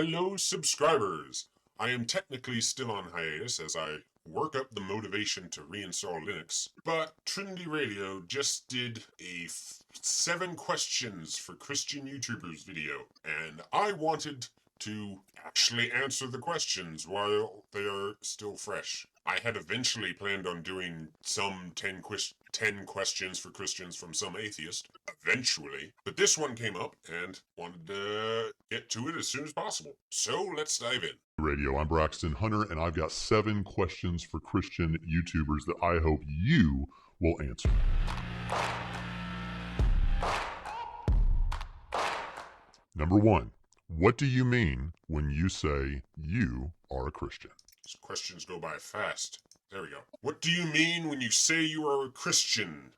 Hello, subscribers! I am technically still on hiatus as I work up the motivation to reinstall Linux, but Trinity Radio just did a 7 questions for Christian YouTubers video, and I wanted to actually answer the questions while they are still fresh. I had eventually planned on doing some 10 questions for Christians from some atheist, eventually, but this one came up and wanted to get to it as soon as possible. So let's dive in. Radio. I'm Braxton Hunter, and I've got 7 questions for Christian YouTubers that I hope you will answer. Number 1. What do you mean when you say you are a Christian? These questions go by fast. There we go. What do you mean when you say you are a Christian?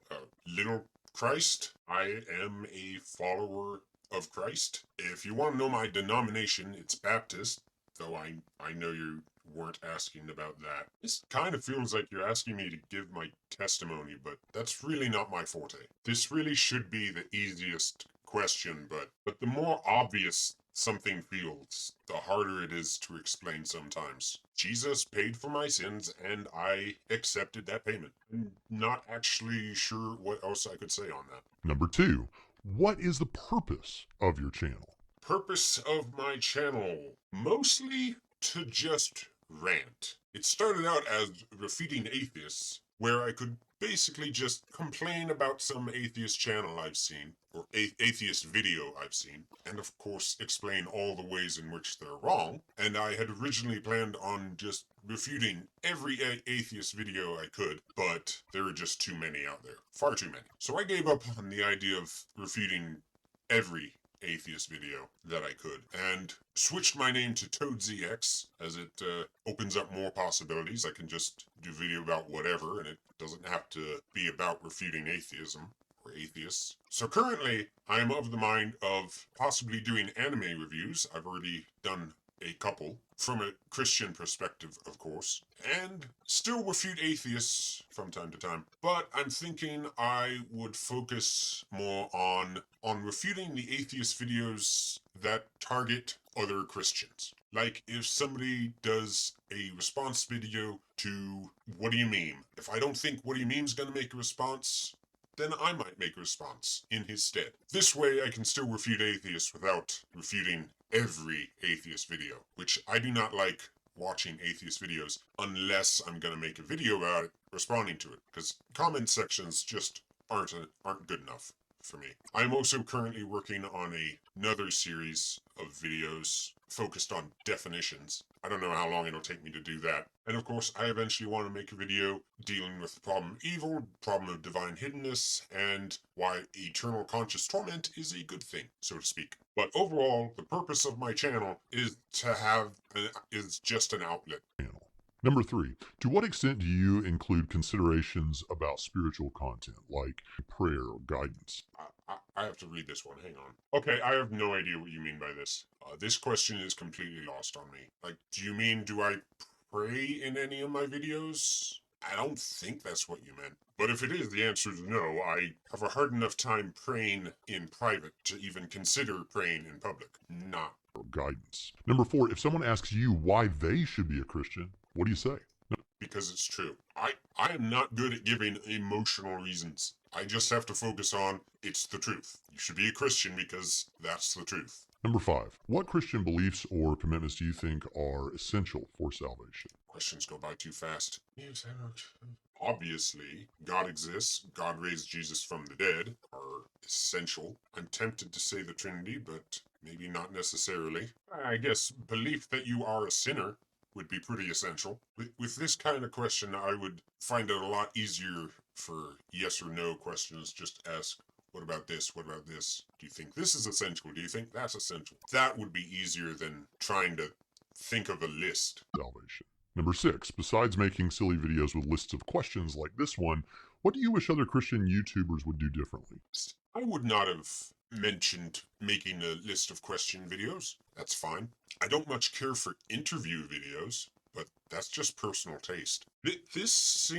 Little Christ? I am a follower of Christ. If you want to know my denomination, it's Baptist, though I know you weren't asking about that. This kind of feels like you're asking me to give my testimony, but that's really not my forte. This really should be the easiest question, but the more obvious something feels, the harder it is to explain sometimes. Jesus paid for my sins, and I accepted that payment. I'm not actually sure what else I could say on that. Number 2. What is the purpose of your channel? Purpose of my channel? Mostly to just rant. It started out as Refuting Atheists, where I could basically just complain about some atheist channel I've seen, or atheist video I've seen, and of course explain all the ways in which they're wrong. And I had originally planned on just refuting every atheist video I could, but there were just too many out there. Far too many. So I gave up on the idea of refuting every atheist video that I could, and switched my name to ToadZX, as it opens up more possibilities. I can just do a video about whatever, and it doesn't have to be about refuting atheism or atheists. So currently, I am of the mind of possibly doing anime reviews. I've already done a couple, from a Christian perspective, of course, and still refute atheists from time to time. But I'm thinking I would focus more on refuting the atheist videos that target other Christians. Like if somebody does a response video to "What do you meme?" If I don't think "What do you meme" is going to make a response, then I might make a response in his stead. This way I can still refute atheists without refuting every atheist video, which I do not like watching atheist videos unless I'm going to make a video about it, responding to it, because comment sections just aren't good enough for me. I'm also currently working on another series of videos focused on definitions. I don't know how long it'll take me to do that. And of course, I eventually want to make a video dealing with the problem of evil, problem of divine hiddenness, and why eternal conscious torment is a good thing, so to speak. But overall, the purpose of my channel is just an outlet. Number 3, to what extent do you include considerations about spiritual content, like prayer or guidance? I have to read this one, hang on. Okay, I have no idea what you mean by this. This question is completely lost on me. Like, do I pray in any of my videos? I don't think that's what you meant. But if it is, the answer is no. I have a hard enough time praying in private to even consider praying in public. Not. Or guidance. Number 4, if someone asks you why they should be a Christian, what do you say? Because it's true. I am not good at giving emotional reasons. I just have to focus on, it's the truth. You should be a Christian because that's the truth. Number 5, what Christian beliefs or commitments do you think are essential for salvation? Questions go by too fast. Obviously, God exists, God raised Jesus from the dead, are essential. I'm tempted to say the Trinity, but maybe not necessarily. I guess belief that you are a sinner would be pretty essential. With this kind of question, I would find it a lot easier for yes or no questions. Just ask, what about this? What about this? Do you think this is essential? Do you think that's essential? That would be easier than trying to think of a list. Salvation. Number 6, besides making silly videos with lists of questions like this one, what do you wish other Christian YouTubers would do differently? I would not have mentioned making a list of question videos. That's fine. I don't much care for interview videos. but that's just personal taste. This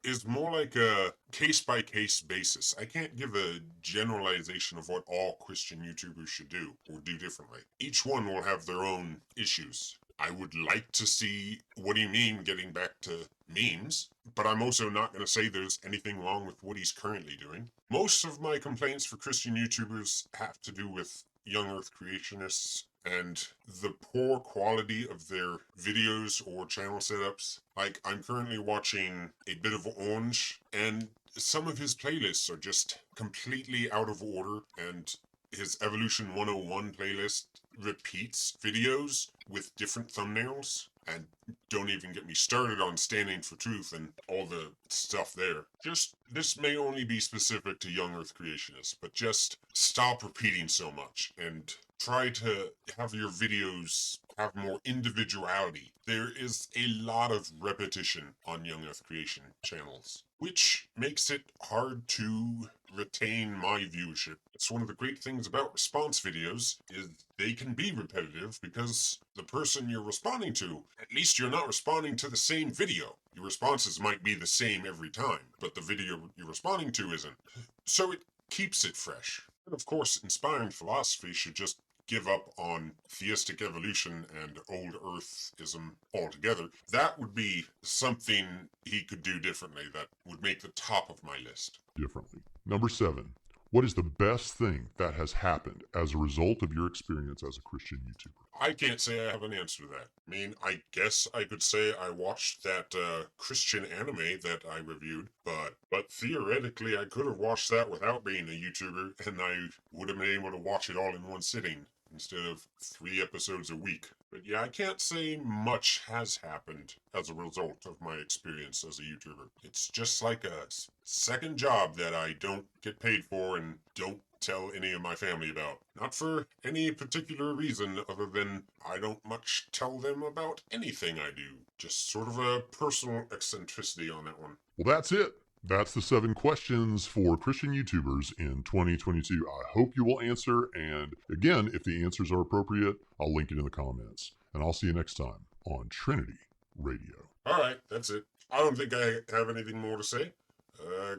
is more like a case-by-case basis. I can't give a generalization of what all Christian YouTubers should do or do differently. Each one will have their own issues. I would like to see what do you mean getting back to memes, but I'm also not going to say there's anything wrong with what he's currently doing. Most of my complaints for Christian YouTubers have to do with young Earth creationists and the poor quality of their videos or channel setups. Like, I'm currently watching A Bit of Orange, and some of his playlists are just completely out of order, and his Evolution 101 playlist repeats videos with different thumbnails. And don't even get me started on Standing for Truth and all the stuff there. Just, this may only be specific to young Earth creationists, but just stop repeating so much and try to have your videos have more individuality. There is a lot of repetition on young Earth creation channels, which makes it hard to retain my viewership. It's one of the great things about response videos is they can be repetitive because the person you're responding to, at least you're not responding to the same video. Your responses might be the same every time, but the video you're responding to isn't. So it keeps it fresh. And of course, inspiring philosophy should just give up on theistic evolution and old earthism altogether. That would be something he could do differently that would make the top of my list. Differently. Number 7. What is the best thing that has happened as a result of your experience as a Christian YouTuber? I can't say I have an answer to that. I mean, I guess I could say I watched that Christian anime that I reviewed, but theoretically I could have watched that without being a YouTuber, and I would have been able to watch it all in one sitting instead of 3 episodes a week. But yeah, I can't say much has happened as a result of my experience as a YouTuber. It's just like a second job that I don't get paid for and don't tell any of my family about. Not for any particular reason other than I don't much tell them about anything I do. Just sort of a personal eccentricity on that one. Well, that's it. That's the 7 questions for Christian YouTubers in 2022. I hope you will answer, and again, if the answers are appropriate, I'll link it in the comments. And I'll see you next time on Trinity Radio. Alright, that's it. I don't think I have anything more to say.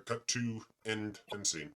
Cut to end scene.